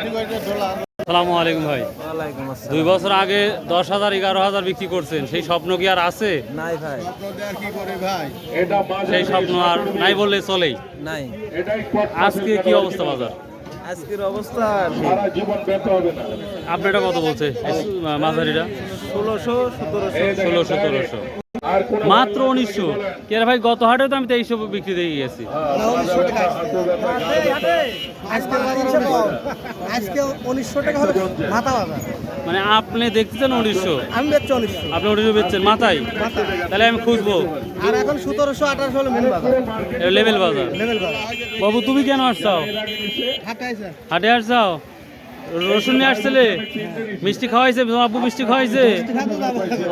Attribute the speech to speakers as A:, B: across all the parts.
A: আসসালামু আলাইকুম ভাই। 2 বছর আগে 10,000 11,000 বিক্রি করছেন, সেই স্বপ্ন কি আর আছে?
B: নাই ভাই,
A: সেই স্বপ্ন আর নাই বললে চলেই
B: নাই।
A: আজকে কি অবস্থা বাজার?
B: আজকের অবস্থা
A: আপনারটা কত বলছে মাঝারিটা?
B: 1600
A: 1700 মাত্র 1900। কে ভাই, গত হাটে তো আমি 2300 বিক্রি দিয়ে গেছি। মানে আপনি দেখতেছেন 1900,
B: আমি বেচছি 1900।
A: আপনি 1900 বেচছেন মাথায়? তাহলে আমি খুঁজবো।
B: আর এখন 1700 1800 হলো মেন বাজার,
A: লেভেল বাজার। বাবু তুমি কেন আসছাও? হাটে আসছাও? রসুন নিয়ে আসছিলে? মিষ্টি খাওয়াইছে আব্বু? মিষ্টি খাওয়াইছে?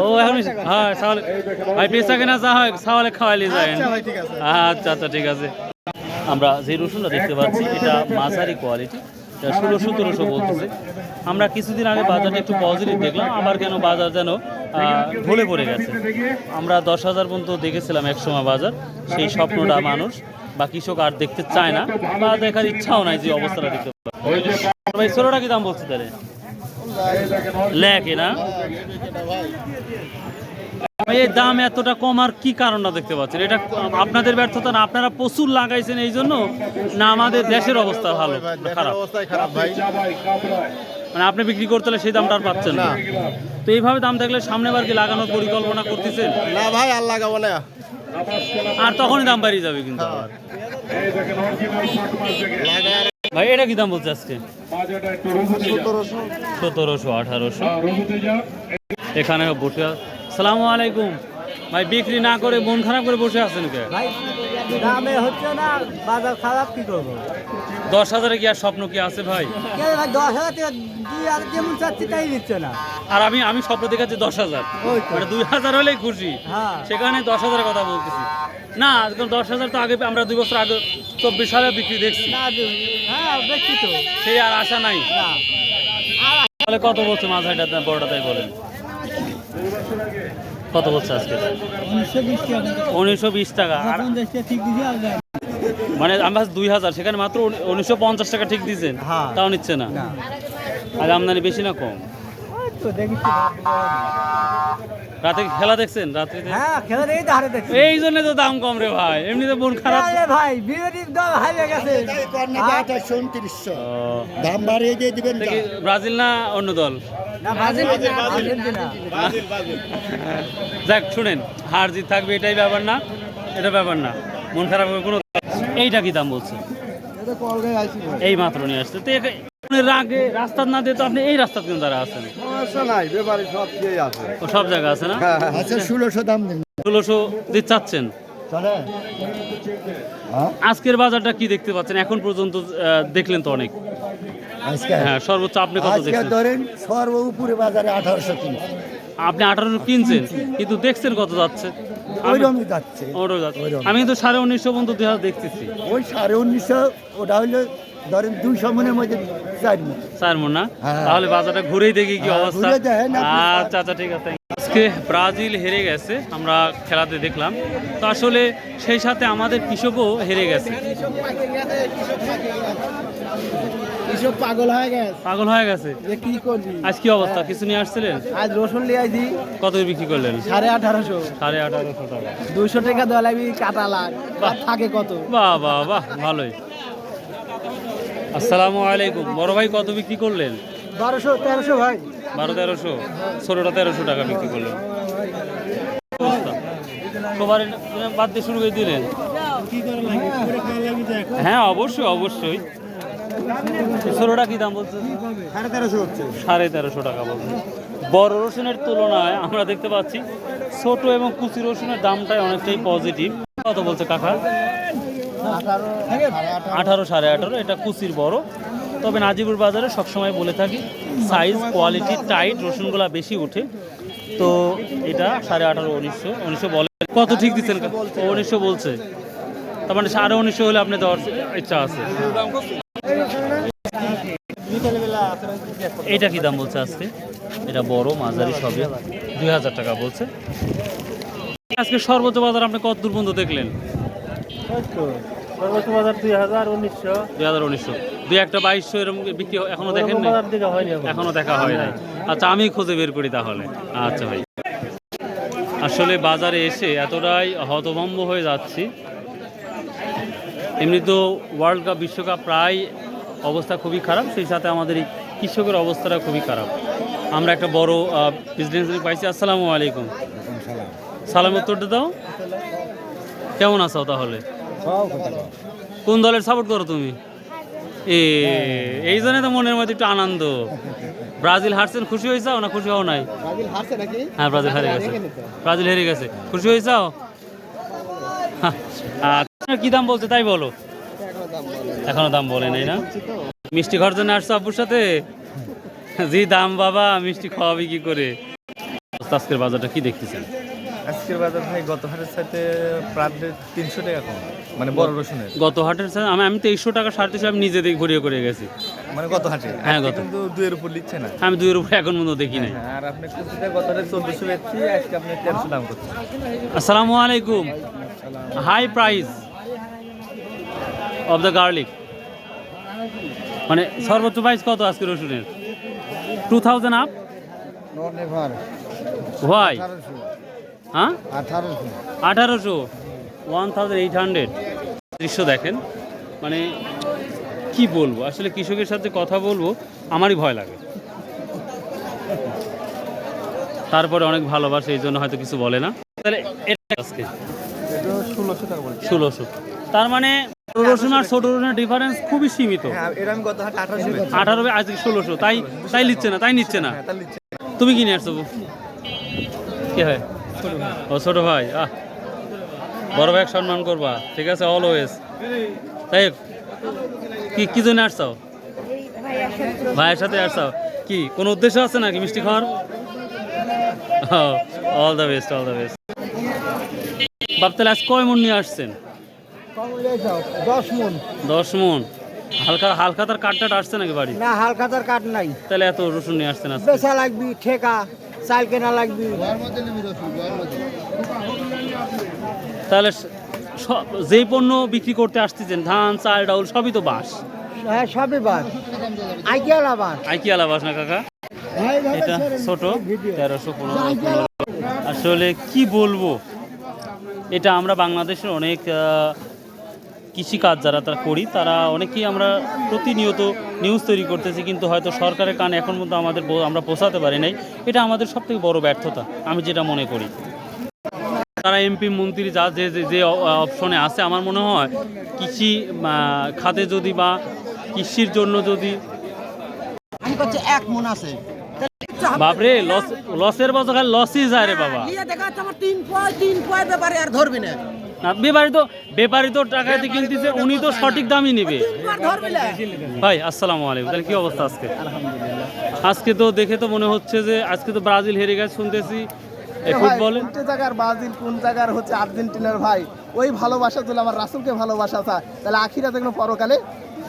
A: ও এখন হ্যাঁ সাওয়ালে ভাই পেশা কেনা যা হয় সাওয়ালে খাওয়াইলে যায়। আচ্ছা আচ্ছা ঠিক আছে। আমরা যে রসুনটা দেখতে পাচ্ছি এটা মাঝারি কোয়ালিটি, 1600-1700 বলতেছে। আমরা কিছুদিন আগে বাজারটা একটু পজিটিভ দেখলাম, আবার কেন বাজার যেন ঢলে পড়ে গেছে। আমরা 10,000 পর্যন্ত দেখেছিলাম একসময় বাজার, সেই স্বপ্নটা মানুষ বা কৃষক আর দেখতে চায় না বা দেখার ইচ্ছাও নাই যে অবস্থাটা দেখতে পাবে। ভাই ষোলোটা কি দাম বলছে তাহলে? লেখে না এই দাম এতটা কমার কি কারণটা দেখতে পাচ্ছেন? এটা আপনাদের ব্যর্থতা না, আপনারা প্রচুর লাগাইছেন এই জন্য, না আমাদের দেশের অবস্থা ভালো খারাপ?
B: ভাই।
A: মানে আপনি বিক্রি করতে হলে সেই দামটা আর পাচ্ছেন না। তো এইভাবে দাম থাকলে সামনে বার কি লাগানোর পরিকল্পনা করতেছেন?
B: না ভাই, আর লাগাবো না।
A: আর তখনই দাম বাড়িয়ে যাবে কিন্তু আবার। ভাই এটা কি দাম বলছে আজকে? 1700 1800। এখানে বসে। আসসালামু আলাইকুম ভাই, বিক্রি না করে মন খারাপ করে বসে আছেন কে?
B: ভাই দামে হচ্ছে না, বাজার খারাপ, কি করবো?
A: 10,000 কি আর স্বপ্ন কি আছে ভাই?
B: 10,000 টাকা দিয়ে আর যেমন চাচ্ছি তাই দিচ্ছে না।
A: আর আমি স্বপ্ন দেখাচ্ছি 10,000, মানে 2,000 হলেই খুশি, সেখানে 10,000 কথা বলতেছি না। 10,000 তো আগে আমরা 2 বছর আগে 24 সালে বিক্রি দেখছি, সেই আর আশা নাই। তাহলে কত বলছে মাঝারিটা বড়টা, তাই বলেন কত বলছে আজকে? 1920 টাকা। মানে আমরা 2,000, সেখানে মাত্র 1950 টাকা ঠিক দিয়েছেন, তাও নিচ্ছে না। আর আমদানি বেশি না কম? রাতে খেলা দেখছেন? রাত্রিতে এই জন্য তো দাম কম রে ভাই, এমনিতে মন খারাপ
B: ভাই। বিরোধী দল হারিয়ে গেছে, দাম বাড়িয়ে দিয়ে দিবেন।
A: ব্রাজিল না অন্য দল? যাক শুনেন, হার জিত থাকবে, এটাই ব্যাপার না, এটা ব্যাপার না, মন খারাপ হবে কোনো। এইটা কি দাম বলছে? এই মাত্র নিয়ে আসছে তো আগে রাস্তা না দিয়ে তো আপনি এই রাস্তা কিন্তু দ্বারা আছেন। সব জায়গা আছে না?
B: 1600 দাম দিন,
A: 1600 দিতে চাচ্ছেন। আজকের বাজারটা কি দেখতে পাচ্ছেন এখন পর্যন্ত? দেখলেন তো অনেক। হ্যাঁ, সর্বোচ্চ আপনি কত দেখছেন?
B: ধরেন সর্বোপরি বাজারে 1800 কিনছেন।
A: আপনি 1800 কিনছেন, কিন্তু দেখছেন কত যাচ্ছে?
B: ওইরকমই যাচ্ছে।
A: আমি কিন্তু 1950 পর্যন্ত দেখতেছি।
B: ওই 1950, ওটা হইলে ধরেন 200 মনের মধ্যে 4
A: মন না? তাহলে বাজারটা ঘুরেই দেখি কি অবস্থা। আচ্ছা আচ্ছা ঠিক আছে। আজকে ব্রাজিল হেরে গেছে, আমরা খেলাতে দেখলাম তো, আসলে সেই সাথে আমাদের কৃষকও হেরে গেছে। পাগল হয়ে গেছে।
B: কি করবি?
A: আজ কি অবস্থা? কিছু নিয়ে আসছিলেন?
B: আজ রসুন নিয়ে আসি।
A: কত বিক্রি করলেন?
B: 1850।
A: 1850 টাকা।
B: 200 টাকা দেওয়া লাগবে, কাটা লাগ থাকে কত।
A: বাহ বাহ বাহ, ভালোই। আসসালামু আলাইকুম বড় ভাই, কত বিক্রি করলেন?
B: 1200-1300 ভাই।
A: 1200-1300। ছোটটা 1300 টাকা বিক্রি করলেন। সবার বাদ দিয়ে শুরু করে দিলেন? হ্যাঁ অবশ্যই অবশ্যই। ছোটটা কি দাম বলছে?
B: 1350 হচ্ছে।
A: 1350 টাকা বলছে। বড় রসুনের তুলনায় আমরা দেখতে পাচ্ছি ছোট এবং কুচি রসুনের দামটাই অনেকটাই পজিটিভ। কত বলছে কাকা? 18 18.5। এটা কুচির বড়। তবে নাজিপুর বাজারে সবসময় বলে থাকি সাইজ কোয়ালিটি টাইট রসুনগুলা বেশি ওঠে, তো এটা 18.5 1900 বলে। কত ঠিক দিচ্ছেন? 1900 বলছে, তার মানে 1950 হলে আপনি দেওয়ার ইচ্ছা আছে। এটা কি দাম বলছে আজকে? এটা বড় মাঝারি সবে 2000 টাকা বলছে। আজকে সর্বোচ্চ বাজার আপনি কত দূর পর্যন্ত দেখলেন?
C: সর্বোচ্চ বাজার 2000-1900,
A: 2000-1900, 2-1-2200 এরকম বিক্রি এখনো দেখেন
C: ওরকম
A: নাই?
C: বাজার দিকে হয়নি এখন।
A: এখনো দেখা হয় নাই। আচ্ছা, আমি খুঁজে বের করি তাহলে। আচ্ছা ভাই, আসলে বাজারে এসে এতটাই হতভম্ব হয়ে যাচ্ছি। এমনি তো ওয়ার্ল্ড কাপ, বিশ্বকাপ প্রায় অবস্থা খুবই খারাপ, সেই সাথে আমাদের এই কৃষকের অবস্থাটা খুবই খারাপ। আমরা একটা বড় প্রেসিডেন্সি পাইছি। আসসালামু আলাইকুম। সালাম, উত্তরটা দাও। কেমন আছো তাহলে? কোন দলের সাপোর্ট করো তুমি? এই জন্য তো মনের মধ্যে একটু আনন্দ। ব্রাজিল হারছেন, খুশি হয়েছাও না খুশি হও নাই? হ্যাঁ, ব্রাজিল হারে গেছে। ব্রাজিল হেরে গেছে, খুশি হয়েছাও? আচ্ছা, কি দাম বলছে তাই বলো। এখনো দাম বলে নাই না? মিষ্টি খাওয়ার জন্য আসছো আব্বুর সাথে? জি দাম বাবা, মিষ্টি খাওয়াবি কি করে? আজকের বাজারটা কি দেখতেছেন?
C: আজকের বাজার ভাই গত হাটের সাথে প্রায় 300 টাকা কম, মানে বড় রসুনের।
A: গত হাটের আমি 2300 টাকা 350 আমি নিজে দেখে ঘুরিয়ে করে গেছি।
C: মানে গত হাটে?
A: হ্যাঁ, গত।
C: কিন্তু 2 এর উপর লিখছে না।
A: আমি 2 এর উপরে এখন পর্যন্ত দেখি নাই।
C: হ্যাঁ, আর আপনি কুচিটা গত হাটে 1400 বেচছি, আজকে আপনি 1300 দাম করছেন।
A: আসসালামু আলাইকুম। High price of the garlic, মানে সর্বোচ্চ প্রাইস কত আজকে রসুনের? 2000 আপ। হোয়াই? হ্যাঁ, 1800, 1800 দৃশ্য দেখেন। মানে কি বলবো, আসলে কৃষকের সাথে কথা বলবো আমারই ভয় লাগে। তারপরে অনেক ভালোবাসে, এই জন্য হয়তো কিছু বলে না। তাহলে এটা আজকে
C: এটা 1600 টাকা বলছি।
A: 1600, তার মানে বড় রসুন আর ছোট রসুনের ডিফারেন্স খুবই সীমিত।
C: হ্যাঁ, এটা আমি গত হাটে 1800 বেচছি।
A: 18 আজকে 1600, তাই নিচ্ছে না,
C: হ্যাঁ, তাহলে লিখছে।
A: তুমি কি নিয়ে আসছো? কি হয়? ও ছোট ভাই, বড় ভাই সম্মান করবা, ঠিক আছে, অলওয়েজ। তাই কি জন্য আসছো? ভাইয়ের সাথে আসছো? কি কোনো উদ্দেশ্য আছে নাকি মিষ্টি খাওয়ার? All the best, all the best. বাপ, তাহলে আজ কয় মন নিয়ে আসছেন? 10 মন। হালকা তার কাঠটা আসছে নাকি বাড়ি?
B: না, হালখাতার কাঠ নাই।
A: তাহলে এত রসুন নিয়ে আসছেন আজকে?
B: বেচা লাগবি, ঠেকা চাল কেনা লাগবি।
A: তাহলে যেই পণ্য বিক্রি করতে আসতেছেন, ধান, চাল, ডাউল সবই তো বাস।
B: হ্যাঁ, সবই বাদ। আইকিয়ালা বাদ।
A: আইকিয়ালা বাস না কাকা? এটা ছোট 1315। আসলে কি বলবো, এটা আমরা বাংলাদেশের অনেক কৃষিকাজ যারা তারা করি, তারা অনেকেই আমরা প্রতিনিয়ত নিউজ তৈরি করতেছি, কিন্তু হয়তো সরকারের কানে এখন পর্যন্ত আমরা পৌঁছাতে পারি নাই। এটা আমাদের সবথেকে বড় ব্যর্থতা, আমি যেটা মনে করি। তারা এমপি মন্ত্রী যা যে অপশনে আছে, আমার মনে হয় কৃষি খাতে যদি বা কৃষির জন্য যদি
B: এক মন আছে।
A: বাপরে, লসের বছর খালি লসই যায় রে বাবা।
B: ব্যাপারে আর ধরবি না।
A: না, ব্যাপারী তো টাকা দিয়ে কিনতেছে, উনি তো সঠিক দামই নেবে। ভাই আসসালামু আলাইকুম। তাহলে কি অবস্থা আজকে? আজকে তো দেখে তো মনে হচ্ছে যে আজকে তো ব্রাজিল হেরে গেছে শুনতেছি ফুটবলে।
D: কোন জায়গার ব্রাজিল, কোন জায়গার হচ্ছে আর্জেন্টিনার ভাই। ওই ভালোবাসা যদি আমার রাসূলকে ভালোবাসা চায়, তাহলে আখিরাতে কোনো পরকালে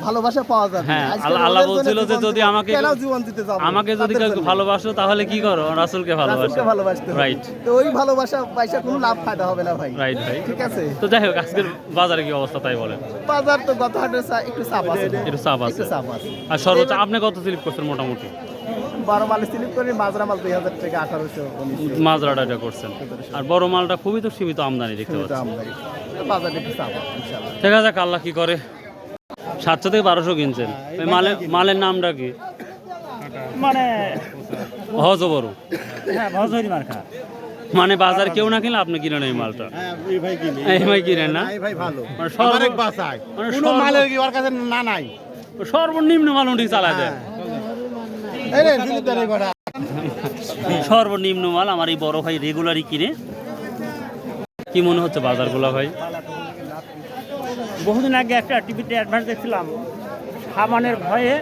D: ভালোবাসা পাওয়া যাবে।
A: হ্যাঁ, আল্লাহ বলছিল যে যদি আমাকে যদি কেউ ভালোবাসো তাহলে কি করো? রাসূলকে ভালোবাসো। রাইট।
D: তো ওই ভালোবাসা পয়সা কোনো লাভ ফায়দা হবে না ভাই।
A: রাইট ভাই,
D: ঠিক আছে।
A: তো যাই হোক, আজকের বাজারে কি অবস্থা তাই বলেন।
D: বাজার তো গত হাটের একটু চাপ আছে।
A: একটু চাপ আছে।
D: একটু চাপ আছে।
A: আর সর্বোচ্চ আপনি কত স্লিপ করছেন মোটামুটি?
D: 12 মাল স্লিপ করি, মাজরা মাল 2000 টাকা, 1800, 1900
A: মাজরাটা এটা করছেন। আর বড় মালটা খুবই তো সীমিত আমদানি দেখতে পাচ্ছি।
D: আমদানি। বাজারে একটু চাপ আছে ইনশাআল্লাহ।
A: দেখা যাক আল্লাহ কি করে। 700 থেকে 1200 কিনছেন। ওই মালের নামটা কি?
C: মানে
A: হজবরু।
C: হ্যাঁ, ভজরি মার্কা।
A: মানে বাজার কেউ না কিনলে আপনি কিনেন এই মালটা? এই ভাই কিনেন না?
D: ভাই ভালো।
A: মানে
D: কোনো মালের কি ওর কাছে না নাই।
A: সর্বনিম্ন মাল উনি চালায় দেন। সর্বনিম্ন মাল আমার এই বড় ভাই রেগুলারই কিনে। কি মনে হচ্ছে বাজারগুলো ভাই?
C: বহুদিন আগে একটা টিভিতে অ্যাডভান্স দেখছিলাম, সাবানের ভয়ে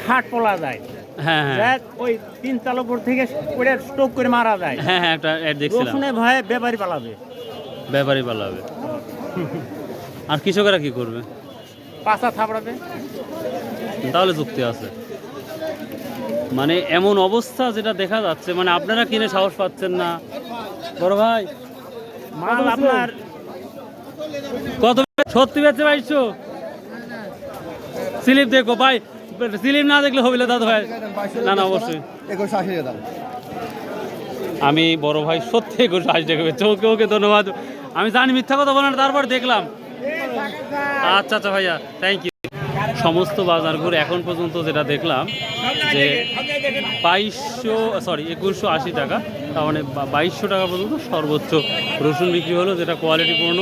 C: 60 পলা যায়।
A: হ্যাঁ হ্যাঁ
C: দেখ, ওই 3 তলার উপর থেকে পড়ে স্ট্রোক করে মারা যায়।
A: হ্যাঁ হ্যাঁ, একটা অ্যাড দেখছিলাম।
C: রসুনের ভয়ে ব্যাপারী পালাবে।
A: ব্যাপারই পালাবে। আর কৃষকেরা কি করবে?
C: পাছা থাপড়াবে।
A: তাহলে যুক্তি আছে। মানে এমন অবস্থা যেটা দেখা যাচ্ছে, মানে আপনারা কিনে সাহস পাচ্ছেন না। বড় ভাই,
C: মাল আপনার
A: কত সত্যি বেচে 2200? স্লিপ দেখো ভাই, স্লিপ না দেখলে হবে না দাদা ভাই। না না অবশ্যই
B: 2180 দাম।
A: আমি বড় ভাই সত্যি 2180 টাকা বেচছে। ওকে ওকে ধন্যবাদ। আমি জানি মিথ্যা কথা বলেন, তারপর দেখলাম। আচ্ছা আচ্ছা ভাইয়া, থ্যাংক ইউ। সমস্ত বাজার ঘুরে এখন পর্যন্ত যেটা দেখলাম যে 2180 টাকা, তার মানে 2200 টাকা পর্যন্ত সর্বোচ্চ রসুন বিক্রি হলো, যেটা কোয়ালিটিপূর্ণ।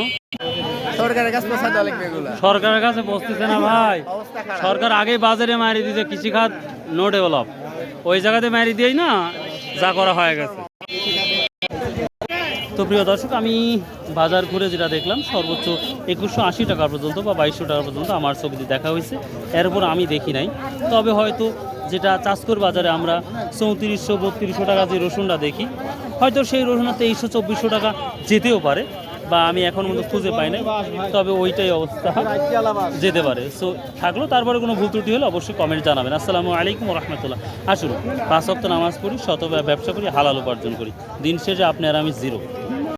D: সরকারের কাছে পৌঁছা দেওয়া লাগবে এগুলো।
A: সরকারের কাছে বসতেছে না ভাই, সরকার আগেই বাজারে মারি দিয়েছে কৃষিখাত নো ডেভেলপ, ওই জায়গাতে মারি দিয়েই না যা করা হয়ে গেছে। তো প্রিয় দর্শক, আমি বাজার ঘুরে যেটা দেখলাম সর্বোচ্চ 2180 টাকা পর্যন্ত বা 2200 টাকা পর্যন্ত আমার ছবিতে দেখা হয়েছে। এর উপর আমি দেখি নাই, তবে হয়তো যেটা চাষকর বাজারে আমরা 3400-3200 টাকা যে রসুনটা দেখি, হয়তো সেই রসুনটা 2300-2400 টাকা যেতেও পারে, বা আমি এখন মধ্যে খুঁজে পাই নাই, তবে ওইটাই অবস্থা যেতে পারে। সো থাকলো, তারপরে কোনো ভুল ত্রুটি হলে অবশ্যই কমেন্ট জানাবেন। আসসালামু আলাইকুম রহমতুল্লাহ। আসুন 5 ওয়াক্ত নামাজ পড়ি, শত ব্যবসা করি, হালাল উপার্জন করি, দিন শেষে আপনি আর আমি জিরো।